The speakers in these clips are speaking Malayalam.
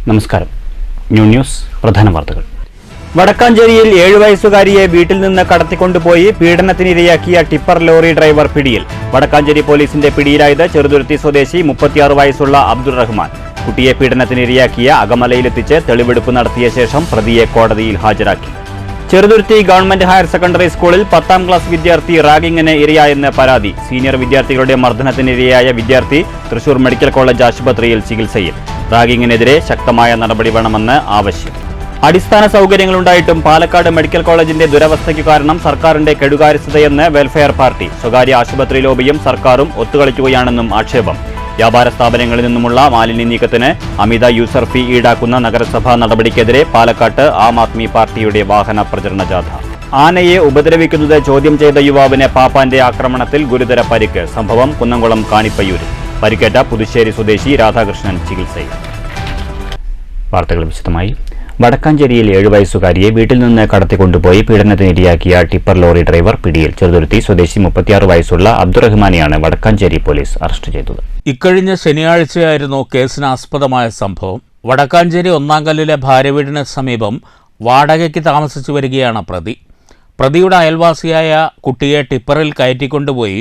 നമസ്കാരം. ന്യൂസ് പ്രധാന വാർത്തകൾ. വടക്കാഞ്ചേരിയിൽ 7 വയസ്സുകാരിയെ വീട്ടിൽ നിന്ന് കടത്തിക്കൊണ്ടുപോയി പീഡനത്തിനിരയാക്കിയ ടിപ്പർ ലോറി ഡ്രൈവർ പിടിയിൽ. വടക്കാഞ്ചേരി പോലീസിന്റെ പിടിയിലായത് ചെറുതുരുത്തി സ്വദേശി 36 വയസ്സുള്ള അബ്ദുൾ റഹ്മാൻ. കുട്ടിയെ പീഡനത്തിനിരയാക്കിയ അകമലയിലെത്തിച്ച് തെളിവെടുപ്പ് നടത്തിയ ശേഷം പ്രതിയെ കോടതിയിൽ ഹാജരാക്കി. ചെറുതുരുത്തി ഗവൺമെന്റ് ഹയർ സെക്കൻഡറി സ്കൂളിൽ 10ാം ക്ലാസ് വിദ്യാർത്ഥി റാഗിങ്ങിന് ഇരയായെന്ന് പരാതി. സീനിയർ വിദ്യാർത്ഥികളുടെ മർദ്ദനത്തിനിരയായ വിദ്യാർത്ഥി തൃശൂർ മെഡിക്കൽ കോളേജ് ആശുപത്രിയിൽ ചികിത്സയിൽ. റാഗിങ്ങിനെതിരെ ശക്തമായ നടപടി വേണമെന്ന് ആവശ്യം. അടിസ്ഥാന സൗകര്യങ്ങളുണ്ടായിട്ടും പാലക്കാട് മെഡിക്കൽ കോളേജിന്റെ ദുരവസ്ഥയ്ക്കു കാരണം സർക്കാരിന്റെ കെടുകാര്യസ്ഥതയെന്ന് വെൽഫെയർ പാർട്ടി. സ്വകാര്യ ആശുപത്രി ലോബിയും സർക്കാരും ഒത്തുകളിക്കുകയാണെന്നും ആക്ഷേപം. വ്യാപാര സ്ഥാപനങ്ങളിൽ നിന്നുമുള്ള മാലിന്യ നീക്കത്തിന് അമിത യൂസർ ഫീ ഈടാക്കുന്ന നഗരസഭാ നടപടിക്കെതിരെ പാലക്കാട്ട് ആം ആദ്മി പാർട്ടിയുടെ വാഹന പ്രചരണ ജാഥ. ആനയെ ഉപദ്രവിക്കുന്നത് ചോദ്യം ചെയ്ത യുവാവിന് പാപ്പാന്റെ ആക്രമണത്തിൽ ഗുരുതര പരിക്ക്. സംഭവം കുന്നംകുളം കാണിപ്പയ്യൂരിൽ. പരിക്കേറ്റ പുതുശ്ശേരി സ്വദേശി രാധാകൃഷ്ണൻ ചികിത്സയിൽ. വാർത്തകൾ വിശദമായി. വടക്കാഞ്ചേരിയിൽ 7 വയസ്സുകാരിയെ വീട്ടിൽ നിന്ന് കടത്തിക്കൊണ്ടുപോയി പീഡനത്തിനിരയാക്കിയ ടിപ്പർ ലോറി ഡ്രൈവർ പിടിയിൽ. ചെറുതുരുത്തി സ്വദേശി 36 വയസ്സുള്ള അബ്ദുറഹ്മാനെയാണ് വടക്കാഞ്ചേരി പോലീസ് അറസ്റ്റ് ചെയ്തത്. ഇക്കഴിഞ്ഞ ശനിയാഴ്ചയായിരുന്നു കേസിനാസ്പദമായ സംഭവം. വടക്കാഞ്ചേരി 1-ാം കല്ലിലെ ഭാര്യ വീടിന് സമീപം വാടകയ്ക്ക് താമസിച്ചു വരികയാണ് പ്രതി. പ്രതിയുടെ അയൽവാസിയായ കുട്ടിയെ ടിപ്പറിൽ കയറ്റിക്കൊണ്ടുപോയി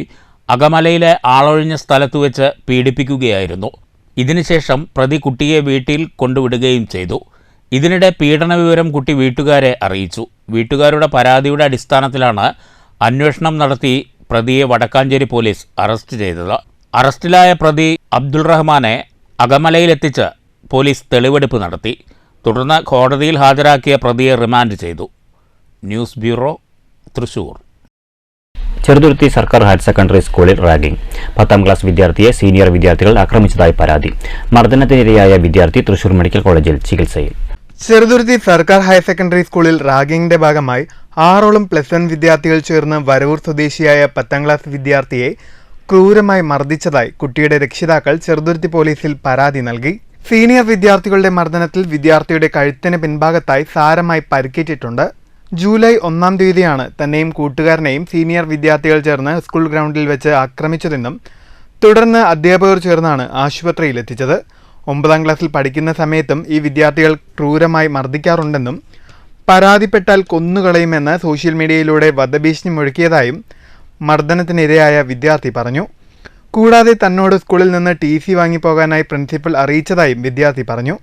അകമലയിലെ ആളൊഴിഞ്ഞ സ്ഥലത്തുവെച്ച് പീഡിപ്പിക്കുകയായിരുന്നു. ഇതിനുശേഷം പ്രതി കുട്ടിയെ വീട്ടിൽ കൊണ്ടുവിടുകയും ചെയ്തു. ഇതിനിടെ പീഡന വിവരം കുട്ടി വീട്ടുകാരെ അറിയിച്ചു. വീട്ടുകാരുടെ പരാതിയുടെ അടിസ്ഥാനത്തിലാണ് അന്വേഷണം നടത്തി പ്രതിയെ വടക്കാഞ്ചേരി പോലീസ് അറസ്റ്റ് ചെയ്തത്. അറസ്റ്റിലായ പ്രതി അബ്ദുൾ റഹ്മാനെ അകമലയിലെത്തിച്ച് പോലീസ് തെളിവെടുപ്പ് നടത്തി. തുടർന്ന് കോടതിയിൽ ഹാജരാക്കിയ പ്രതിയെ റിമാൻഡ് ചെയ്തു. News bureau, Thrissur. ചെറുതുരുത്തി സർക്കാർ ഹയർ സെക്കൻഡറി സ്കൂളിൽ റാഗിംഗ്. 10ാം ക്ലാസ് വിദ്യാർത്ഥിയെ സീനിയർ വിദ്യാർത്ഥികൾ ആക്രമിച്ചതായി പരാതി. മർദ്ദനത്തിനിരയായ വിദ്യാർത്ഥി തൃശൂർ മെഡിക്കൽ കോളേജിൽ ചികിത്സയിൽ. ചെറുതുരുത്തി സർക്കാർ ഹയർ സെക്കൻഡറി സ്കൂളിൽ റാഗിങ്ങിന്റെ ഭാഗമായി 6ഓളം +1 വിദ്യാർത്ഥികൾ ചേർന്ന് വരവൂർ സ്വദേശിയായ 10ാം ക്ലാസ് വിദ്യാർത്ഥിയെ ക്രൂരമായി മർദ്ദിച്ചതായി കുട്ടിയുടെ രക്ഷിതാക്കൾ ചെറുതുരുത്തി പോലീസിൽ പരാതി നൽകി. സീനിയർ വിദ്യാർത്ഥികളുടെ മർദ്ദനത്തിൽ വിദ്യാർത്ഥിയുടെ കഴുത്തിന് പിൻഭാഗത്തായി സാരമായി പരിക്കേറ്റിട്ടുണ്ട്. ജൂലൈ 1-ാം തീയതിയാണ് തന്നെയും കൂട്ടുകാരനെയും സീനിയർ വിദ്യാർത്ഥികൾ ചേർന്ന് സ്കൂൾ ഗ്രൗണ്ടിൽ വെച്ച് ആക്രമിച്ചതെന്നും തുടർന്ന് അധ്യാപകർ ചേർന്നാണ് ആശുപത്രിയിലെത്തിച്ചത്. 9ാം ക്ലാസ്സിൽ പഠിക്കുന്ന സമയത്തും ഈ വിദ്യാർത്ഥികൾ ക്രൂരമായി മർദ്ദിക്കാറുണ്ടെന്നും പരാതിപ്പെട്ടാൽ കൊന്നുകളയുമെന്ന് സോഷ്യൽ മീഡിയയിലൂടെ വധഭീഷണി മുഴക്കിയതായും മർദ്ദനത്തിനിരയായ വിദ്യാർത്ഥി പറഞ്ഞു. കൂടാതെ തന്നോട് സ്കൂളിൽ നിന്ന് TC വാങ്ങിപ്പോകാനായി പ്രിൻസിപ്പൽ അറിയിച്ചതായും വിദ്യാർത്ഥി പറഞ്ഞു.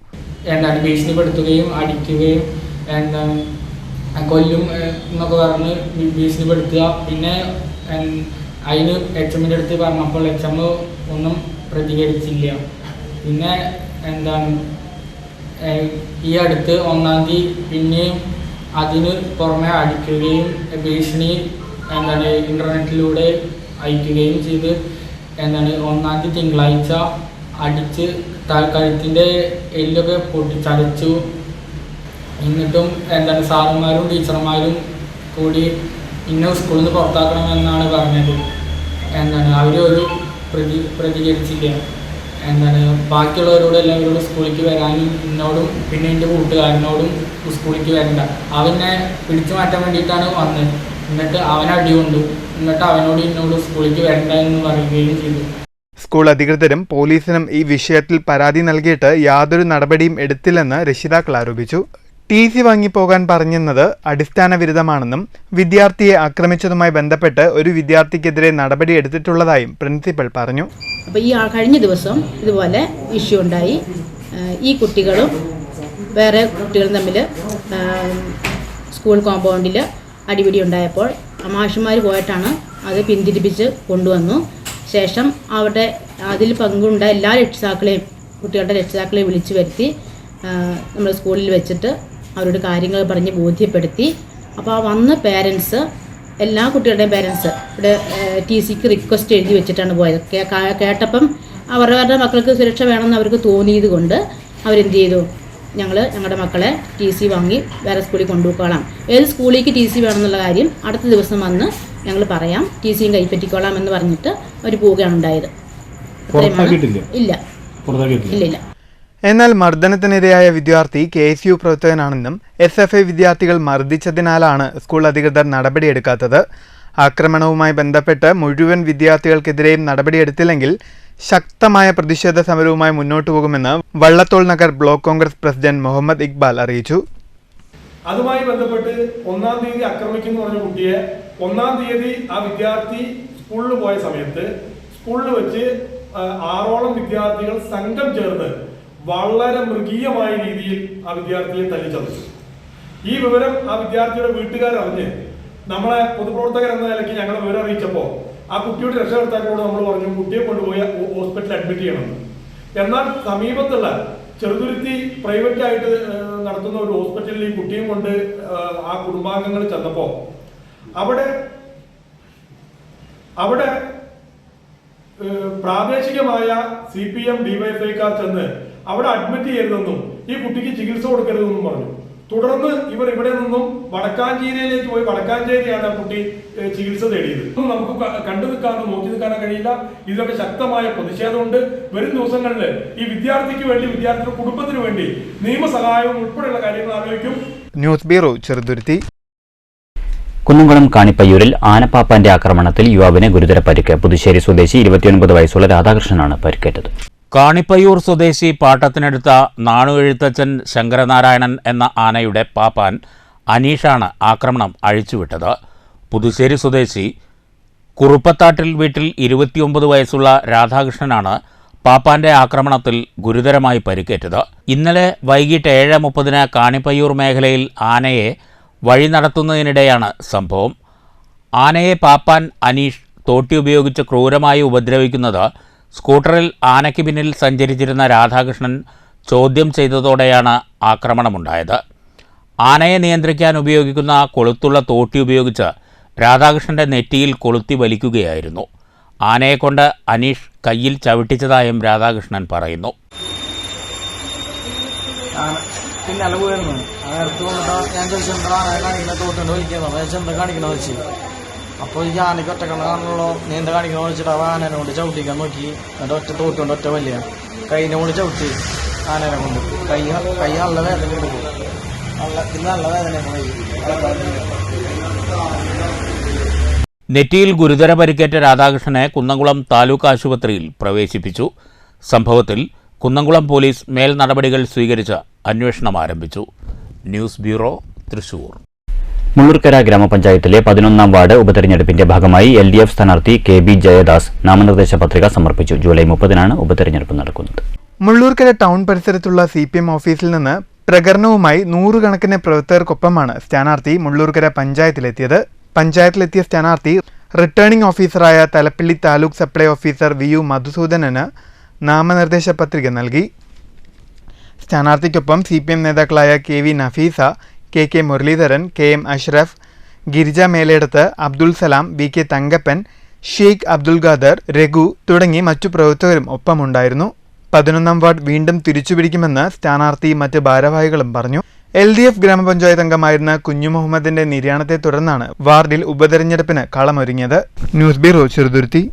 ഭീഷണിപ്പെടുത്തുകയും അടിക്കുകയും കൊല്ലും എന്നൊക്കെ പറഞ്ഞ് ഭീഷണിപ്പെടുത്തുക. പിന്നെ അതിന് HMന്റെ അടുത്ത് പറഞ്ഞപ്പോൾ HM ഒന്നും പ്രതികരിച്ചില്ല. പിന്നെ ഈ അടുത്ത് 1-ാം തീയതി പിന്നെയും അതിന് പുറമെ അടിക്കുകയും ഭീഷണി ഇൻ്റർനെറ്റിലൂടെ അയക്കുകയും ചെയ്ത് 1-ാം തീയതി തിങ്കളാഴ്ച അടിച്ച് കഴുത്തിൻ്റെ എല്ലൊക്കെ പൊട്ടിച്ചടച്ചു. എന്നിട്ടും സാറുമാരും ടീച്ചർമാരും കൂടി ഇന്ന സ്കൂളിൽ നിന്ന് പുറത്താക്കണമെന്നാണ് പറഞ്ഞത്. അവരൊരു പ്രതികരിച്ചില്ല. ബാക്കിയുള്ളവരോട് എല്ലാവരോടും സ്കൂളിലേക്ക് വരാനും എന്നോടും പിന്നെ എൻ്റെ കൂട്ടുകാരനോടും സ്കൂളിലേക്ക് വരണ്ട. അവനെ പിടിച്ചു മാറ്റാൻ വേണ്ടിയിട്ടാണ് വന്നത്. എന്നിട്ട് അവനടി കൊണ്ടു. എന്നിട്ട് അവനോട് എന്നോട് സ്കൂളിലേക്ക് വരണ്ട എന്ന് പറയുകയും ചെയ്തു. സ്കൂൾ അധികൃതരും പോലീസിനും ഈ വിഷയത്തിൽ പരാതി നൽകിയിട്ട് യാതൊരു നടപടിയും എടുത്തില്ലെന്ന് രക്ഷിതാക്കൾ ആരോപിച്ചു. TC വാങ്ങിപ്പോകാൻ പറഞ്ഞെന്നത് അടിസ്ഥാന വിരുദ്ധമാണെന്നും വിദ്യാർത്ഥിയെ ആക്രമിച്ചതുമായി ബന്ധപ്പെട്ട് ഒരു വിദ്യാർത്ഥിക്കെതിരെ നടപടി എടുത്തിട്ടുള്ളതായും പ്രിൻസിപ്പൽ പറഞ്ഞു. അപ്പോൾ ഈ കഴിഞ്ഞ ദിവസം ഇതുപോലെ ഇഷ്യൂ ഉണ്ടായി. ഈ കുട്ടികളും വേറെ കുട്ടികളും തമ്മിൽ സ്കൂൾ കോമ്പൗണ്ടിൽ അടിപിടി ഉണ്ടായപ്പോൾ മാഷുമാർ പോയിട്ടാണ് അത് പിന്തിരിപ്പിച്ച് കൊണ്ടുവന്നു. ശേഷം അവിടെ അതിൽ പങ്കുണ്ട എല്ലാ രക്ഷിതാക്കളെയും കുട്ടികളുടെ രക്ഷിതാക്കളെയും വിളിച്ചു വരുത്തി നമ്മൾ സ്കൂളിൽ വെച്ചിട്ട് അവരോട് കാര്യങ്ങൾ പറഞ്ഞ് ബോധ്യപ്പെടുത്തി. അപ്പോൾ ആ വന്ന പേരൻസ്, എല്ലാ കുട്ടികളുടെയും പേരൻസ് ഇവിടെ TCക്ക് റിക്വസ്റ്റ് എഴുതി വെച്ചിട്ടാണ് പോയത്. കേട്ടപ്പം അവരുടെ മക്കൾക്ക് സുരക്ഷ വേണമെന്ന് അവർക്ക് തോന്നിയത് കൊണ്ട് അവരെന്ത് ചെയ്തു, ഞങ്ങളുടെ മക്കളെ TC വാങ്ങി വേറെ സ്കൂളിൽ കൊണ്ടുപോയിക്കോളാം, ഏത് സ്കൂളിലേക്ക് TC വേണമെന്നുള്ള കാര്യം അടുത്ത ദിവസം വന്ന് ഞങ്ങൾ പറയാം, TCയും കൈപ്പറ്റിക്കോളാം എന്ന് പറഞ്ഞിട്ട് അവർ പോവുകയാണ് ഉണ്ടായത്. ഇല്ല. എന്നാൽ മർദ്ദനത്തിനിരയായ വിദ്യാർത്ഥി KSU പ്രവർത്തകനാണെന്നും SFI വിദ്യാർത്ഥികൾ മർദ്ദിച്ചതിനാലാണ് സ്കൂൾ അധികൃതർ നടപടിയെടുക്കാത്തത്. ആക്രമണവുമായി ബന്ധപ്പെട്ട് മുഴുവൻ വിദ്യാർത്ഥികൾക്കെതിരെയും നടപടിയെടുത്തില്ലെങ്കിൽ ശക്തമായ പ്രതിഷേധ സമരവുമായി മുന്നോട്ടു പോകുമെന്ന് വള്ളത്തോൾ നഗർ ബ്ലോക്ക് കോൺഗ്രസ് പ്രസിഡന്റ് മുഹമ്മദ് ഇക്ബാൽ അറിയിച്ചു. അതുമായി ബന്ധപ്പെട്ട് 1-ാം തീയതി ആക്രമിക്കുന്നു പറഞ്ഞ കുട്ടിയെ 1-ാം തീയതി ആ വിദ്യാർത്ഥി സ്കൂളിൽ പോയ സമയത്ത് സ്കൂളിൽ വെച്ച് 6ഓളം വിദ്യാർത്ഥികൾ സംഘം ചേർന്ന് വളരെ മൃഗീയമായ രീതിയിൽ ആ വിദ്യാർത്ഥിയെ തല്ലിച്ചതച്ചു. ഈ വിവരം ആ വിദ്യാർത്ഥിയുടെ വീട്ടുകാരറിഞ്ഞ് നമ്മളെ പൊതുപ്രവർത്തകർ എന്ന നിലയ്ക്ക് ഞങ്ങൾ വിവരം അറിയിച്ചപ്പോൾ ആ കുട്ടിയുടെ രക്ഷകർത്താക്കളോട് നമ്മൾ പറഞ്ഞു കുട്ടിയെ കൊണ്ടുപോയി ഹോസ്പിറ്റലിൽ അഡ്മിറ്റ് ചെയ്യണമെന്ന്. എന്നാൽ സമീപത്തുള്ള ചെറുതുരുത്തി പ്രൈവറ്റ് ആയിട്ട് നടത്തുന്ന ഒരു ഹോസ്പിറ്റലിൽ ഈ കുട്ടിയും കൊണ്ട് ആ കുടുംബാംഗങ്ങൾ ചെന്നപ്പോൾ അവിടെ പ്രാദേശികമായ CPM DYFIക്കാർ ചെന്ന് അവിടെ അഡ്മിറ്റ് ചെയ്യരുതെന്നും ഈ കുട്ടിക്ക് ചികിത്സ കൊടുക്കരുതെന്നും പറഞ്ഞു. തുടർന്ന് ഇവർ ഇവിടെ നിന്നും വടക്കാഞ്ചേരിയിലേക്ക് പോയി വടക്കാഞ്ചേരിയാണ് ആ കുട്ടി ചികിത്സ തേടിയത്. നമുക്ക് കണ്ടു നിൽക്കാനോ നോക്കി നിൽക്കാനോ കഴിയില്ല. ഇതിലൊക്കെ ശക്തമായ പ്രതിഷേധമുണ്ട്. വരും ദിവസങ്ങളിൽ ഈ വിദ്യാർത്ഥിക്ക് വേണ്ടി വിദ്യാർത്ഥിയുടെ കുടുംബത്തിന് വേണ്ടി നിയമസഹായവും ഉൾപ്പെടെയുള്ള കാര്യങ്ങൾ ആലോചിക്കും. News bureau, Cheruthuruthy. കുന്നംകുളം കാണിപ്പയ്യൂരിൽ ആനപ്പാപ്പാന്റെ ആക്രമണത്തിൽ യുവാവിന് ഗുരുതര പരിക്ക്. പുതുശ്ശേരി സ്വദേശി 29 വയസ്സുള്ള രാധാകൃഷ്ണനാണ് പരിക്കേറ്റത്. കാണിപ്പയ്യൂർ സ്വദേശി പാട്ടത്തിനെടുത്ത നാണുഎഴുത്തച്ഛൻ ശങ്കരനാരായണൻ എന്ന ആനയുടെ പാപ്പാൻ അനീഷാണ് ആക്രമണം അഴിച്ചുവിട്ടത്. പുതുശ്ശേരി സ്വദേശി കുറുപ്പത്താട്ടിൽ വീട്ടിൽ 29 വയസ്സുള്ള രാധാകൃഷ്ണനാണ് പാപ്പാന്റെ ആക്രമണത്തിൽ ഗുരുതരമായി പരിക്കേറ്റത്. ഇന്നലെ വൈകിട്ട് 7:30 കാണിപ്പയ്യൂർ മേഖലയിൽ ആനയെ വഴി നടത്തുന്നതിനിടെയാണ് സംഭവം. ആനയെ പാപ്പാൻ അനീഷ് തോട്ടി ഉപയോഗിച്ച് ക്രൂരമായി ഉപദ്രവിക്കുന്നത് സ്കൂട്ടറിൽ ആനയ്ക്ക് പിന്നിൽ സഞ്ചരിച്ചിരുന്ന രാധാകൃഷ്ണൻ ചോദ്യം ചെയ്തതോടെയാണ് ആക്രമണമുണ്ടായത്. ആനയെ നിയന്ത്രിക്കാൻ ഉപയോഗിക്കുന്ന കൊളുത്തുള്ള തോട്ടി ഉപയോഗിച്ച് രാധാകൃഷ്ണന്റെ നെറ്റിയിൽ കൊളുത്തി വലിക്കുകയായിരുന്നു. ആനയെക്കൊണ്ട് അനീഷ് കയ്യിൽ ചവിട്ടിച്ചതായും രാധാകൃഷ്ണൻ പറയുന്നു. പിന്നാലെ പോയിരുന്നു. നേരത്തെ വന്നിട്ട് ഞാൻ ചോദിച്ചിട്ടുണ്ടോ ആന കാണിക്കുന്ന തോട്ടുണ്ട് വലിക്കുന്നത് എന്താ കാണിക്കണമെന്ന് വെച്ച്. അപ്പോൾ ഈ ആനയ്ക്ക് ഒറ്റക്കണ്ണ കാണുള്ളൂ, നീ എന്താ കാണിക്കണമെന്ന് വെച്ചിട്ട് അവ ആനേനോട് ചവിട്ടിക്കാൻ നോക്കി. എന്നിട്ട് ഒറ്റ തോട്ടുണ്ട് ഒറ്റ വലിയ കൈനെ കൊണ്ട് ചവിട്ടി ആനേനെ കൊണ്ട് കൈ നല്ല വേദന എടുക്കും. നല്ല വേദന. നെറ്റിയിൽ ഗുരുതര പരിക്കേറ്റ രാധാകൃഷ്ണനെ കുന്നംകുളം താലൂക്ക് ആശുപത്രിയിൽ പ്രവേശിപ്പിച്ചു. സംഭവത്തിൽ കുന്നംകുളം പോലീസ് മേൽ നടപടികൾ സ്വീകരിച്ച് അന്വേഷണം ആരംഭിച്ചു. News bureau, Thrissur. മുള്ളൂർക്കര ഗ്രാമപഞ്ചായത്തിലെ 11-ാം വാർഡ് ഉപതെരഞ്ഞെടുപ്പിന്റെ ഭാഗമായി LDF സ്ഥാനാർത്ഥി KB ജയദാസ് നാമനിർദ്ദേശ പത്രിക സമർപ്പിച്ചു. ജൂലൈ 30-നാണ് ഉപതെരഞ്ഞെടുപ്പ് നടക്കുന്നത്. മുള്ളൂർക്കര ടൗൺ പരിസരത്തുള്ള CPM ഓഫീസിൽ നിന്ന് പ്രകടനവുമായി 100 കണക്കിന് പ്രവർത്തകർക്കൊപ്പമാണ് സ്ഥാനാർത്ഥി മുള്ളൂർക്കര പഞ്ചായത്തിലെത്തിയത്. പഞ്ചായത്തിലെത്തിയ സ്ഥാനാർത്ഥി റിട്ടേണിംഗ് ഓഫീസറായ Thalappilly taluk supply officer VU Madhusoodanan നാമനിർദ്ദേശ പത്രിക നൽകി. സ്ഥാനാർത്ഥിക്കൊപ്പം CPM നേതാക്കളായ KV Nafeesa, KK Muraleedharan, KM Ashraf, Girija Meledath, Abdul Salam, VK Thankappan, Sheikh Abdul Khader, Raghu തുടങ്ങി മറ്റു പ്രവർത്തകരും ഒപ്പമുണ്ടായിരുന്നു. 11-ാം വാർഡ് വീണ്ടും തിരിച്ചുപിടിക്കുമെന്ന് സ്ഥാനാർത്ഥി മറ്റ് ഭാരവാഹികളും പറഞ്ഞു. LDF ഗ്രാമപഞ്ചായത്ത് അംഗമായിരുന്ന കുഞ്ഞു മുഹമ്മദിന്റെ നിര്യാണത്തെ തുടർന്നാണ് വാർഡിൽ ഉപതെരഞ്ഞെടുപ്പിന് കളമൊരുങ്ങിയത്. News bureau, Cheruthuruthy.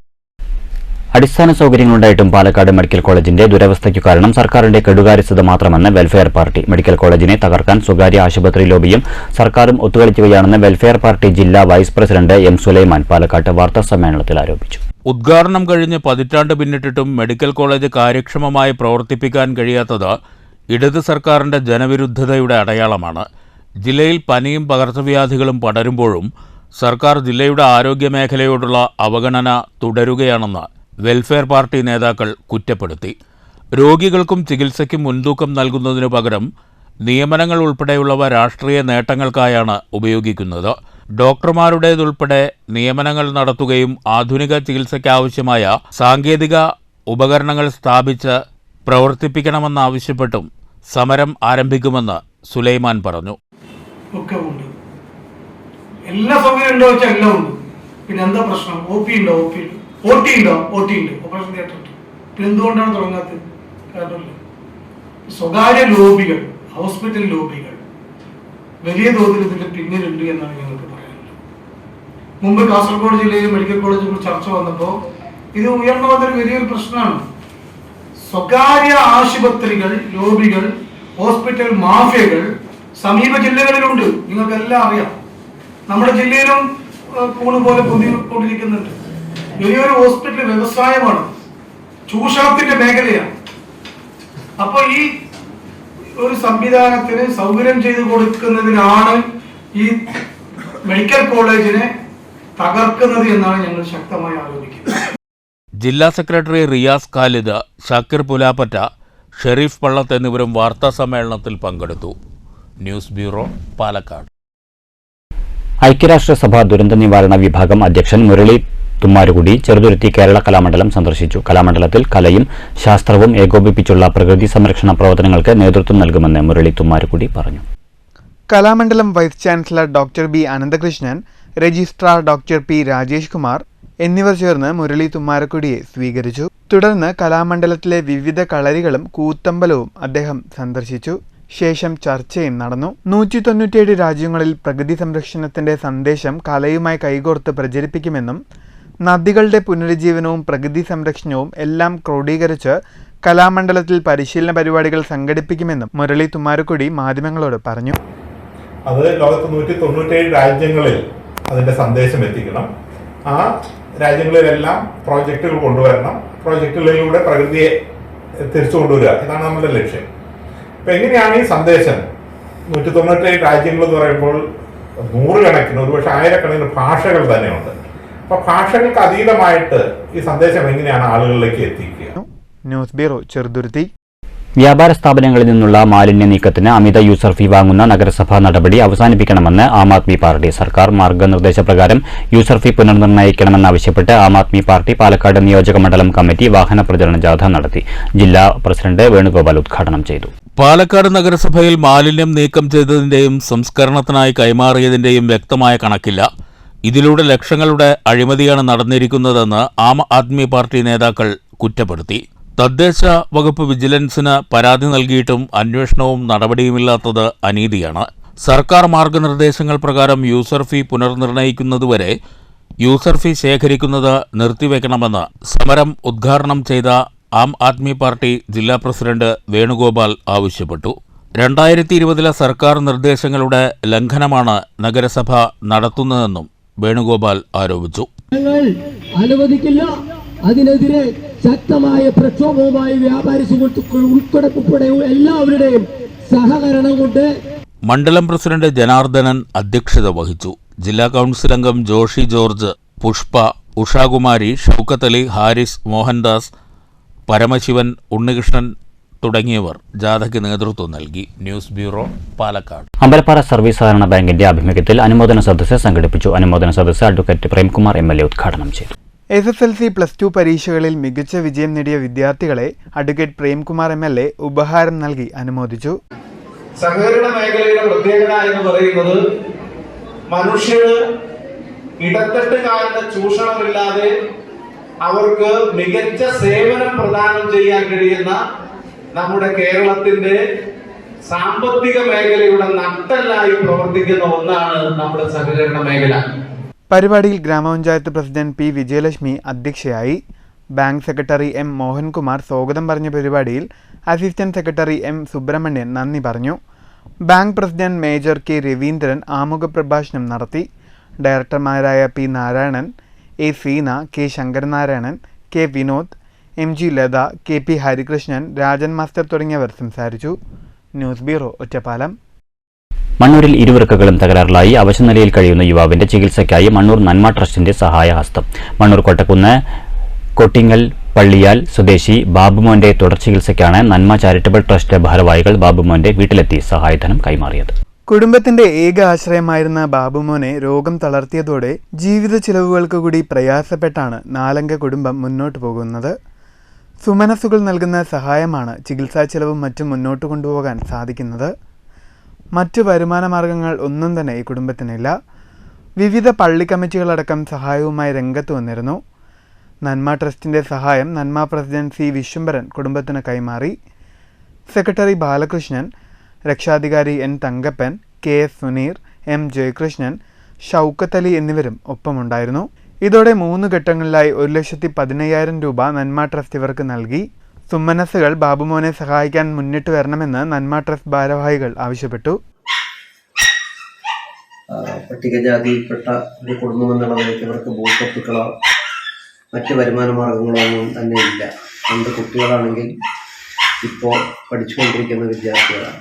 അടിസ്ഥാന സൗകര്യങ്ങളുണ്ടായിട്ടും പാലക്കാട് മെഡിക്കൽ കോളേജിന്റെ ദുരവസ്ഥയ്ക്കു കാരണം സർക്കാരിന്റെ കെടുകാര്യസ്ഥത മാത്രമെന്ന് വെൽഫെയർ പാർട്ടി. മെഡിക്കൽ കോളേജിനെ തകർക്കാൻ സ്വകാര്യ ആശുപത്രി ലോബിയും സർക്കാരും ഒത്തുകളിക്കുകയാണെന്ന് വെൽഫെയർ പാർട്ടി ജില്ലാ വൈസ് പ്രസിഡന്റ് M സുലൈമാൻ പാലക്കാട്ട് വാർത്താസമ്മേളനത്തിൽ ആരോപിച്ചു. ഉദ്ഘാടനം കഴിഞ്ഞ് പതിറ്റാണ്ട് പിന്നിട്ടിട്ടും മെഡിക്കൽ കോളേജ് കാര്യക്ഷമമായി പ്രവർത്തിപ്പിക്കാൻ കഴിയാത്തത് ഇടത് സർക്കാരിന്റെ ജനവിരുദ്ധതയുടെ അടയാളമാണ്. ജില്ലയിൽ പനിയും പകർച്ചവ്യാധികളും പടരുമ്പോഴും സർക്കാർ ജില്ലയുടെ ആരോഗ്യമേഖലയോടുള്ള അവഗണന തുടരുകയാണെന്ന് വെൽഫെയർ പാർട്ടി നേതാക്കൾ കുറ്റപ്പെടുത്തി. രോഗികൾക്കും ചികിത്സയ്ക്കും മുൻതൂക്കം നൽകുന്നതിനു പകരം നിയമനങ്ങൾ ഉൾപ്പെടെയുള്ളവ രാഷ്ട്രീയ നേട്ടങ്ങൾക്കായാണ് ഉപയോഗിക്കുന്നത്. ഡോക്ടർമാരുടേതുൾപ്പെടെ നിയമനങ്ങൾ നടത്തുകയും ആധുനിക ചികിത്സയ്ക്കാവശ്യമായ സാങ്കേതിക ഉപകരണങ്ങൾ സ്ഥാപിച്ച് പ്രവർത്തിപ്പിക്കണമെന്നാവശ്യപ്പെട്ടും സമരം ആരംഭിക്കുമെന്ന് സുലൈമാൻ പറഞ്ഞു. ഒക്കെ ഉണ്ട്, എല്ലാ സൗകര്യം ഉണ്ടോ വെച്ചാൽ എല്ലാം ഉണ്ട്. പിന്നെ എന്താ പ്രശ്നം? OP ഉണ്ടോ? OP ഉണ്ട്. OT ഉണ്ടോ? OT ഉണ്ട്. ഓപ്പറേഷൻ തിയേറ്റർ ഉണ്ട്. പിന്നെ എന്തുകൊണ്ടാണ് തുടങ്ങാത്തത്? കാരണമില്ല. സ്വകാര്യ ലോബികൾ, ഹോസ്പിറ്റൽ ലോബികൾ വലിയ തോതിൽ ഇതിന്റെ പിന്നിലുണ്ട് എന്നാണ് ഞങ്ങൾക്ക് പറയാനുള്ളത്. മുമ്പ് കാസർഗോഡ് ജില്ലയിൽ മെഡിക്കൽ കോളേജിനെ കുറിച്ച് ചർച്ച വന്നപ്പോൾ ഇത് ഉയർന്നു വന്നൊരു വലിയൊരു പ്രശ്നമാണ്. സ്വകാര്യ ആശുപത്രികൾ, ലോബികൾ, ഹോസ്പിറ്റൽ മാഫിയകൾ സമീപ ജില്ലകളിലുണ്ട്. നിങ്ങൾക്കെല്ലാം അറിയാം. നമ്മുടെ ജില്ലയിലും കൂണ് പോലെ പൊതിക്കൊണ്ടിരിക്കുന്നുണ്ട്. വലിയൊരു ഹോസ്പിറ്റൽ വ്യവസായമാണ്. ചൂഷണത്തിന്റെ മേഖലയാണ്. അപ്പൊ ഈ ഒരു സംവിധാനത്തിന് സൗകര്യം ചെയ്തു കൊടുക്കുന്നതിനാണ് ഈ മെഡിക്കൽ കോളേജിനെ തകർക്കുന്നത് എന്നാണ് ഞങ്ങൾ ശക്തമായി ആരോപിക്കുന്നത്. ജില്ലാ സെക്രട്ടറി റിയാസ് ഖാലിദ്, ഷാക്കിർ പുലാപ്പറ്റ, ഷെരീഫ് പള്ളത്ത് എന്നിവരും വാർത്താ സമ്മേളനത്തിൽ പങ്കെടുത്തു. News bureau, Palakkad. ഐക്യരാഷ്ട്രസഭ ദുരന്ത നിവാരണ വിഭാഗം അധ്യക്ഷൻ മുരളി തുമ്മാരുകുടി ചെറുതുരുത്തി കേരള കലാമണ്ഡലം സന്ദർശിച്ചു. കലാമണ്ഡലത്തിൽ കലയും ശാസ്ത്രവും ഏകോപിപ്പിച്ചുള്ള പ്രകൃതി സംരക്ഷണ പ്രവർത്തനങ്ങൾക്ക് നേതൃത്വം നൽകുമെന്ന് മുരളി തുമ്മാരുകുടി പറഞ്ഞു. Kalamandalam vice chancellor doctor B Ananthakrishnan, registrar doctor P Rajesh Kumar എന്നിവർ ചേർന്ന് മുരളി തുമ്മാരുകുടിയെ സ്വീകരിച്ചു. തുടർന്ന് കലാമണ്ഡലത്തിലെ വിവിധ കളരികളും കൂത്തമ്പലവും അദ്ദേഹം സന്ദർശിച്ചു. ശേഷം ചർച്ചയും നടന്നു. 197 രാജ്യങ്ങളിൽ പ്രകൃതി സംരക്ഷണത്തിന്റെ സന്ദേശം കലയുമായി കൈകോർത്ത് പ്രചരിപ്പിക്കുമെന്നും നദികളുടെ പുനരുജ്ജീവനവും പ്രകൃതി സംരക്ഷണവും എല്ലാം ക്രോഡീകരിച്ച് കലാമണ്ഡലത്തിൽ പരിശീലന പരിപാടികൾ സംഘടിപ്പിക്കുമെന്നും മുരളി തുമ്മാരുകുടി മാധ്യമങ്ങളോട് പറഞ്ഞു. അത് ലോകത്ത് 197 രാജ്യങ്ങളിൽ അതിന്റെ സന്ദേശം എത്തിക്കണം. ആ രാജ്യങ്ങളിലെല്ലാം പ്രോജക്റ്റുകൾ കൊണ്ടുവരണം. പ്രോജക്റ്റുകളിലൂടെ പ്രകൃതിയെ തിരിച്ചു കൊണ്ടുവരിക, ഇതാണ് നമ്മുടെ ലക്ഷ്യം. അപ്പൊ എങ്ങനെയാണ് ഈ സന്ദേശം 197 രാജ്യങ്ങൾ എന്ന് പറയുമ്പോൾ നൂറുകണക്കിന്, ഒരുപക്ഷെ ആയിരക്കണക്കിന് ഭാഷകൾ തന്നെയുണ്ട്. അപ്പൊ ഭാഷകൾക്ക് അതീതമായിട്ട് ഈ സന്ദേശം എങ്ങനെയാണ് ആളുകളിലേക്ക് എത്തിക്കുക? News bureau, Cheruthuruthy. വ്യാപാര സ്ഥാപനങ്ങളിൽ നിന്നുള്ള മാലിന്യ നീക്കത്തിന് അമിത യൂസർ ഫീ വാങ്ങുന്ന നഗരസഭാ നടപടി അവസാനിപ്പിക്കണമെന്ന് ആം ആദ്മി പാർട്ടി. സർക്കാർ മാർഗനിർദ്ദേശപ്രകാരം യൂസർ ഫീ പുനർനിർണ്ണയിക്കണമെന്നാവശ്യപ്പെട്ട് ആം ആദ്മി പാർട്ടി പാലക്കാട് നിയോജക മണ്ഡലം കമ്മിറ്റി വാഹന പ്രചരണ ജാഥ നടത്തി. ജില്ലാ പ്രസിഡന്റ് വേണുഗോപാൽ ഉദ്ഘാടനം ചെയ്തു. പാലക്കാട് നഗരസഭയിൽ മാലിന്യം നീക്കം ചെയ്തതിന്റെയും സംസ്കരണത്തിനായി കൈമാറിയതിന്റെയും വ്യക്തമായ കണക്കില്ല. ഇതിലൂടെ ലക്ഷങ്ങളുടെ അഴിമതിയാണ് നടന്നിരിക്കുന്നതെന്ന് ആം ആദ്മി പാർട്ടി നേതാക്കൾ കുറ്റപ്പെടുത്തി. തദ്ദേശ വകുപ്പ് വിജിലൻസിന് പരാതി നൽകിയിട്ടും അന്വേഷണവും നടപടിയുമില്ലാത്തത് അനീതിയാണ്. സർക്കാർ മാർഗനിർദ്ദേശങ്ങൾ പ്രകാരം യൂസർ ഫീ പുനർനിർണ്ണയിക്കുന്നതുവരെ യൂസർ ഫീ ശേഖരിക്കുന്നത് നിർത്തിവെക്കണമെന്ന് സമരം ഉദ്ഘാടനം ചെയ്ത ആം ആദ്മി പാർട്ടി ജില്ലാ പ്രസിഡന്റ് വേണുഗോപാൽ ആവശ്യപ്പെട്ടു. 2020 സർക്കാർ നിർദ്ദേശങ്ങളുടെ ലംഘനമാണ് നഗരസഭ നടത്തുന്നതെന്നും വേണുഗോപാൽ ആരോപിച്ചു. ഞങ്ങൾ അനുവദിക്കില്ല. അതിനെതിരെ ശക്തമായ പ്രക്ഷോഭവുമായി വ്യാപാരി സുഹൃത്തുക്കൾ ഉൾപ്പെടെ എല്ലാവരുടെയും സഹകരണം കൊണ്ട് മണ്ഡലം പ്രസിഡന്റ് ജനാർദ്ദനൻ അധ്യക്ഷത വഹിച്ചു. ജില്ലാ കൗൺസിൽ അംഗം ജോഷി ജോർജ്, പുഷ്പ, ഉഷാകുമാരി, ഷൌക്കത്ത് അലി, ഹാരിസ്, മോഹൻദാസ്, പരമശിവൻ, ഉണ്ണികൃഷ്ണൻ തുടങ്ങിയവർ ജാഥയ്ക്ക് നേതൃത്വം നൽകി. News bureau, Palakkad. Ambalappara service സഹകരണ ബാങ്കിന്റെ ആഭിമുഖ്യത്തിൽ അനുമോദന സദസ്സ് സംഘടിപ്പിച്ചു. അനുമോദന സദസ്സ് അഡ്വക്കേറ്റ് പ്രേംകുമാർ MLA ഉദ്ഘാടനം ചെയ്തു. SSLC +2 പരീക്ഷകളിൽ മികച്ച വിജയം നേടിയ വിദ്യാർത്ഥികളെ അഡ്വക്കേറ്റ് പ്രേംകുമാർ MLA ഉപഹാരം നൽകി അനുമോദിച്ചു. സഹകരണ മേഖലയുടെ പ്രത്യേകത എന്ന് പറയുന്നത് മനുഷ്യന് ഇടത്തട്ടുകാരുടെ ചൂഷണമില്ലാതെ അവർക്ക് മികച്ച സേവനം പ്രദാനം ചെയ്യാൻ കഴിയുന്ന നമ്മുടെ കേരളത്തിന്റെ സാമ്പത്തിക മേഖലയുടെ നട്ടെല്ലായി പ്രവർത്തിക്കുന്ന ഒന്നാണ് നമ്മുടെ സഹകരണ മേഖല. പരിപാടിയിൽ ഗ്രാമപഞ്ചായത്ത് പ്രസിഡന്റ് P. വിജയലക്ഷ്മി അധ്യക്ഷയായി. Bank secretary M. മോഹൻകുമാർ സ്വാഗതം പറഞ്ഞ പരിപാടിയിൽ അസിസ്റ്റന്റ് സെക്രട്ടറി M. സുബ്രഹ്മണ്യൻ നന്ദി പറഞ്ഞു. Bank president major K. Raveendran ആമുഖ പ്രഭാഷണം നടത്തി. ഡയറക്ടർമാരായ P. Narayanan, A. Seena, K. Sankaranarayanan, K. Vinod, MG Latha, KP Harikrishnan, Rajan master തുടങ്ങിയവർ സംസാരിച്ചു. News bureau, Ottapalam. മണ്ണൂരിൽ ഇരുവൃക്കകളും തകരാറിലായി അവശനിലയിൽ കഴിയുന്ന യുവാവിന്റെ ചികിത്സയ്ക്കായി മണ്ണൂർ നന്മ ട്രസ്റ്റിന്റെ സഹായഹസ്തം. മണ്ണൂർ കൊട്ടക്കുന്ന് കൊട്ടിങ്ങൽ പള്ളിയാൽ സ്വദേശി ബാബുമോന്റെ തുടർ ചികിത്സയ്ക്കാണ് നന്മ ചാരിറ്റബിൾ ട്രസ്റ്റ് ഭാരവാഹികൾ ബാബുമോന്റെ വീട്ടിലെത്തി സഹായധനം കൈമാറിയത്. കുടുംബത്തിന്റെ ഏക ആശ്രയമായിരുന്ന ബാബുമോനെ രോഗം തളർത്തിയതോടെ ജീവിത ചിലവുകൾക്ക് കൂടി പ്രയാസപ്പെട്ടാണ് നാലംഗ കുടുംബം മുന്നോട്ട് പോകുന്നത്. സുമനസ്സുകൾ നൽകുന്ന സഹായമാണ് ചികിത്സാ ചെലവും മറ്റും മുന്നോട്ട് കൊണ്ടുപോകാൻ സാധിക്കുന്നത്. മറ്റു വരുമാന മാർഗങ്ങൾ ഒന്നും തന്നെ ഈ കുടുംബത്തിനില്ല. വിവിധ പള്ളി കമ്മിറ്റികളടക്കം സഹായവുമായി രംഗത്ത് വന്നിരുന്നു. നന്മ ട്രസ്റ്റിന്റെ സഹായം നന്മ പ്രസിഡന്റ് C. വിശ്വംഭരൻ കുടുംബത്തിന് കൈമാറി. സെക്രട്ടറി ബാലകൃഷ്ണൻ, രക്ഷാധികാരി N. Thankappan, KS. Suneer, M. Jayakrishnan, Shoukath Ali എന്നിവരും ഒപ്പമുണ്ടായിരുന്നു. ഇതോടെ 3 ഘട്ടങ്ങളിലായി 1,15,000 രൂപ നന്മ ട്രസ്റ്റ് ഇവർക്ക് നൽകി. സുമനസ്സുകൾ ബാബുമോനെ സഹായിക്കാൻ മുന്നിട്ട് വരണമെന്ന് നന്മ ട്രസ്റ്റ് ഭാരവാഹികൾ ആവശ്യപ്പെട്ടു. പട്ടികജാതിയിൽപ്പെട്ട ഒരു കുടുംബം എന്നുള്ള നിലയ്ക്ക് ഇവർക്ക് ഭൂസ്വത്തുക്കളോ മറ്റ് വരുമാന മാർഗങ്ങളോ ഒന്നും തന്നെ ഇല്ല. 2 കുട്ടികളാണെങ്കിൽ ഇപ്പോൾ പഠിച്ചുകൊണ്ടിരിക്കുന്ന വിദ്യാർത്ഥികളാണ്.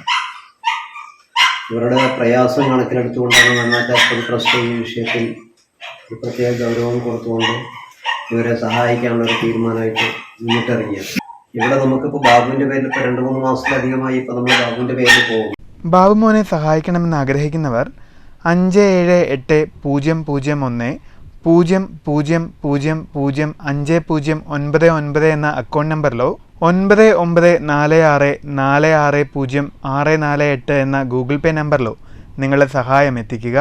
ഇവരുടെ പ്രയാസം കണക്കിലെടുത്തുകൊണ്ടാണ് നന്നായിട്ട് ട്രസ്റ്റ് ഈ വിഷയത്തിൽ ഒരു പ്രത്യേക ഗൗരവം കൊടുത്തുകൊണ്ട് ഇവരെ സഹായിക്കാനുള്ളൊരു തീരുമാനമായിട്ട് മുന്നിട്ടിറങ്ങിയത്. ഇവിടെ നമുക്കിപ്പോൾ ബാബുവിൻ്റെ പേരിൽ ഇപ്പോൾ 2-3 മാസത്തിലധികമായി ഇപ്പോൾ നമ്മൾ ബാബുവിൻ്റെ പേരിൽ പോകും. ബാബുമോനെ സഹായിക്കണമെന്ന് ആഗ്രഹിക്കുന്നവർ 5781-000005099 എന്ന അക്കൗണ്ട് നമ്പറിലോ 9946460648 എന്ന ഗൂഗിൾ പേ നമ്പറിലോ നിങ്ങളുടെ സഹായം എത്തിക്കുക.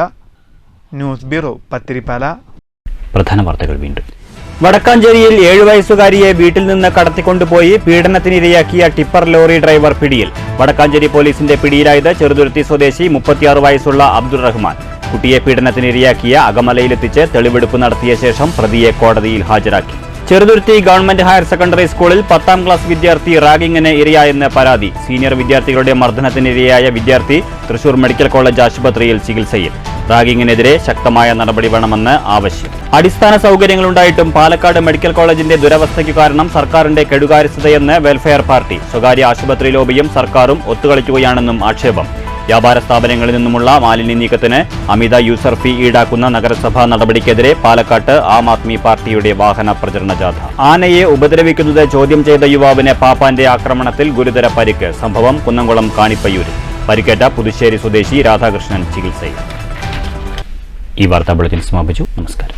News bureau, Pathirippala. പ്രധാന വാർത്തകൾ വീണ്ടും. വടക്കാഞ്ചേരിയിൽ 7 വയസ്സുകാരിയെ വീട്ടിൽ നിന്ന് കടത്തിക്കൊണ്ടുപോയി പീഡനത്തിനിരയാക്കിയ ടിപ്പർ ലോറി ഡ്രൈവർ പിടിയിൽ. വടക്കാഞ്ചേരി പോലീസിന്റെ പിടിയിലായത് ചെറുതുരുത്തി സ്വദേശി 36 വയസ്സുള്ള അബ്ദുൾ റഹ്മാൻ. കുട്ടിയെ പീഡനത്തിനിരയാക്കിയ അകമലയിലെത്തിച്ച് തെളിവെടുപ്പ് നടത്തിയ ശേഷം പ്രതിയെ കോടതിയിൽ ഹാജരാക്കി. ചെറുതുരുത്തി ഗവൺമെന്റ് ഹയർ സെക്കൻഡറി സ്കൂളിൽ 10ാം ക്ലാസ് വിദ്യാർത്ഥി റാഗിങ്ങിന് ഇരയായെന്ന് പരാതി. സീനിയർ വിദ്യാർത്ഥികളുടെ മർദ്ദനത്തിനിരയായ വിദ്യാർത്ഥി തൃശൂർ മെഡിക്കൽ കോളേജ് ആശുപത്രിയിൽ ചികിത്സയിൽ. റാഗിങ്ങിനെതിരെ ശക്തമായ നടപടി വേണമെന്ന് ആവശ്യം. അടിസ്ഥാന സൗകര്യങ്ങളുണ്ടായിട്ടും പാലക്കാട് മെഡിക്കൽ കോളേജിന്റെ ദുരവസ്ഥയ്ക്ക് കാരണം സർക്കാരിന്റെ കെടുകാര്യസ്ഥതയെന്ന് വെൽഫെയർ പാർട്ടി. സ്വകാര്യ ആശുപത്രി ലോബിയും സർക്കാരും ഒത്തുകളിക്കുകയാണെന്നും ആക്ഷേപം. വ്യാപാര സ്ഥാപനങ്ങളിൽ നിന്നുമുള്ള മാലിന്യ നീക്കത്തിന് അമിത യൂസർ ഫീ ഈടാക്കുന്ന നഗരസഭാ നടപടിക്കെതിരെ പാലക്കാട്ട് ആം ആദ്മി പാർട്ടിയുടെ വാഹന പ്രചരണ ജാഥ. ആനയെ ഉപദ്രവിക്കുന്നത് ചോദ്യം ചെയ്ത യുവാവിന് പാപ്പാന്റെ ആക്രമണത്തിൽ ഗുരുതര പരിക്ക്. സംഭവം കുന്നംകുളം കാണിപ്പയ്യൂരിൽ. പരിക്കേറ്റ പുതുശ്ശേരി സ്വദേശി രാധാകൃഷ്ണൻ ചികിത്സയിൽ. ഈ വാർത്താ ബുള്ളറ്റിൻ സമാപിച്ചു. നമസ്കാരം.